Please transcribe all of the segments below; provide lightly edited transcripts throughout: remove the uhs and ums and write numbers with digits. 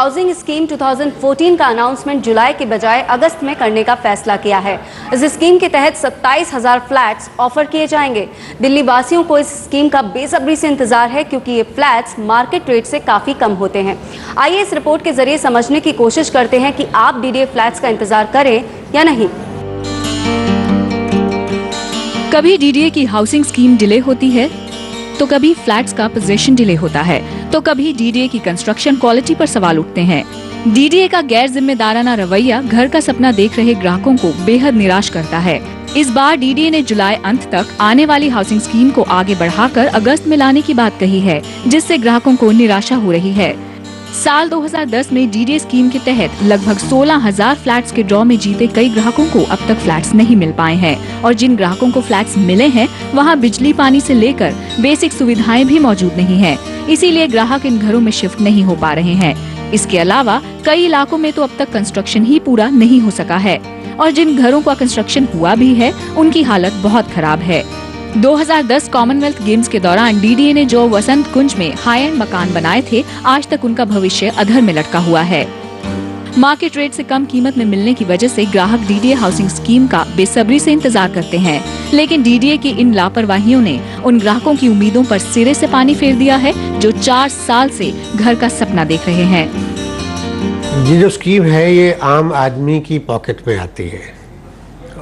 Housing scheme 2014 का announcement जुलाई के बजाय अगस्त में करने का फैसला किया है। इस स्कीम के तहत 27,000 फ्लैट्स ऑफर किए जाएंगे। दिल्ली वासियों को इस स्कीम का बेसब्री से इंतजार है क्योंकि ये फ्लैट्स मार्केट रेट से काफी कम होते हैं। आइए इस रिपोर्ट के जरिए समझने की कोशिश करते हैं कि आप डीडीए फ्लैट्स का इंतजार करें या नहीं। कभी डीडीए की हाउसिंग स्कीम डिले होती है तो कभी फ्लैट्स का पोजीशन डिले होता है तो कभी डीडीए की कंस्ट्रक्शन क्वालिटी पर सवाल उठते हैं। डीडीए का गैर जिम्मेदाराना रवैया घर का सपना देख रहे ग्राहकों को बेहद निराश करता है। इस बार डीडीए ने जुलाई अंत तक आने वाली हाउसिंग स्कीम को आगे बढ़ाकर अगस्त में लाने की बात कही है, जिससे ग्राहकों को निराशा हो रही है। साल 2010 में डीडीए स्कीम के तहत लगभग 16,000 फ्लैट्स के ड्रॉ में जीते कई ग्राहकों को अब तक फ्लैट्स नहीं मिल पाए हैं और जिन ग्राहकों को फ्लैट्स मिले हैं वहां बिजली पानी से लेकर बेसिक सुविधाएं भी मौजूद नहीं हैं। इसीलिए ग्राहक इन घरों में शिफ्ट नहीं हो पा रहे हैं। इसके अलावा कई इलाकों में तो अब तक कंस्ट्रक्शन ही पूरा नहीं हो सका है और जिन घरों का कंस्ट्रक्शन हुआ भी है उनकी हालत बहुत खराब है। 2010 कॉमनवेल्थ गेम्स के दौरान डीडीए ने जो वसंत कुंज में हाई एंड मकान बनाए थे, आज तक उनका भविष्य अधर में लटका हुआ है। मार्केट रेट से कम कीमत में मिलने की वजह से ग्राहक डीडीए हाउसिंग स्कीम का बेसब्री से इंतजार करते हैं, लेकिन डीडीए की इन लापरवाहियों ने उन ग्राहकों की उम्मीदों पर सिरे से पानी फेर दिया है जो 4 साल से घर का सपना देख रहे हैं। ये जो स्कीम है ये आम आदमी की पॉकेट में आती है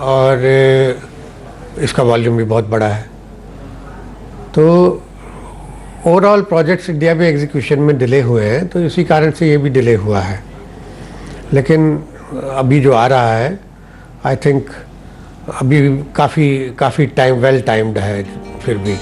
और इसका वॉल्यूम भी बहुत बड़ा है। तो ओवरऑल प्रोजेक्ट्स इंडिया में एग्जीक्यूशन में डिले हुए हैं, तो इसी कारण से ये भी डिले हुआ है। लेकिन अभी जो आ रहा है आई थिंक अभी काफ़ी टाइम वेल टाइम्ड है। फिर भी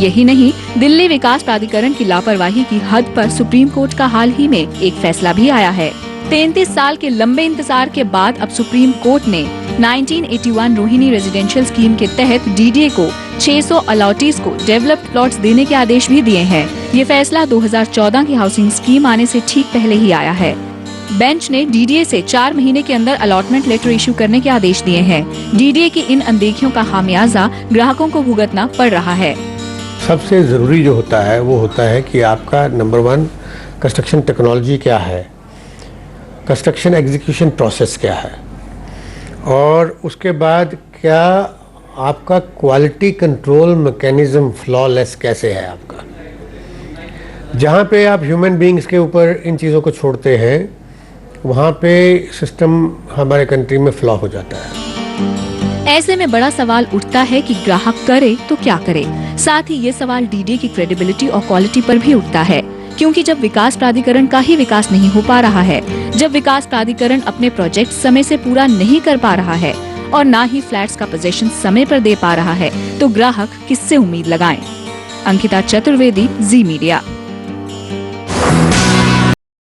यही नहीं, दिल्ली विकास प्राधिकरण की लापरवाही की हद पर सुप्रीम कोर्ट का हाल ही में एक फैसला भी आया है। 33 साल के लंबे इंतजार के बाद अब सुप्रीम कोर्ट ने 1981 रोहिणी रेजिडेंशियल स्कीम के तहत डीडीए को 600 अलॉटीज को डेवलप्ड प्लॉट्स देने के आदेश भी दिए हैं। ये फैसला 2014 की हाउसिंग स्कीम आने से ठीक पहले ही आया है। बेंच ने डीडीए से 4 महीने के अंदर अलॉटमेंट लेटर इशू करने के आदेश दिए हैं। डीडीए की इन अनदेखियों का खामियाजा ग्राहकों को भुगतना पड़ रहा है। सबसे जरूरी जो होता है वो होता है कि आपका नंबर 1 कंस्ट्रक्शन टेक्नोलॉजी क्या है, कंस्ट्रक्शन एग्जीक्यूशन प्रोसेस क्या है और उसके बाद क्या आपका क्वालिटी कंट्रोल मैकेनिज्म फ्लॉलेस कैसे है आपका। जहाँ पे आप ह्यूमन बींग्स के ऊपर इन चीज़ों को छोड़ते हैं वहाँ पे सिस्टम हमारे कंट्री में फ्लॉ हो जाता है। ऐसे में बड़ा सवाल उठता है कि ग्राहक करे तो क्या करे। साथ ही ये सवाल डीडीए की क्रेडिबिलिटी और क्वालिटी पर भी उठता है, क्योंकि जब विकास प्राधिकरण का ही विकास नहीं हो पा रहा है, जब विकास प्राधिकरण अपने प्रोजेक्ट समय से पूरा नहीं कर पा रहा है और न ही फ्लैट्स का पोजीशन समय पर दे पा रहा है, तो ग्राहक किससे उम्मीद लगाएं? अंकिता चतुर्वेदी, जी मीडिया।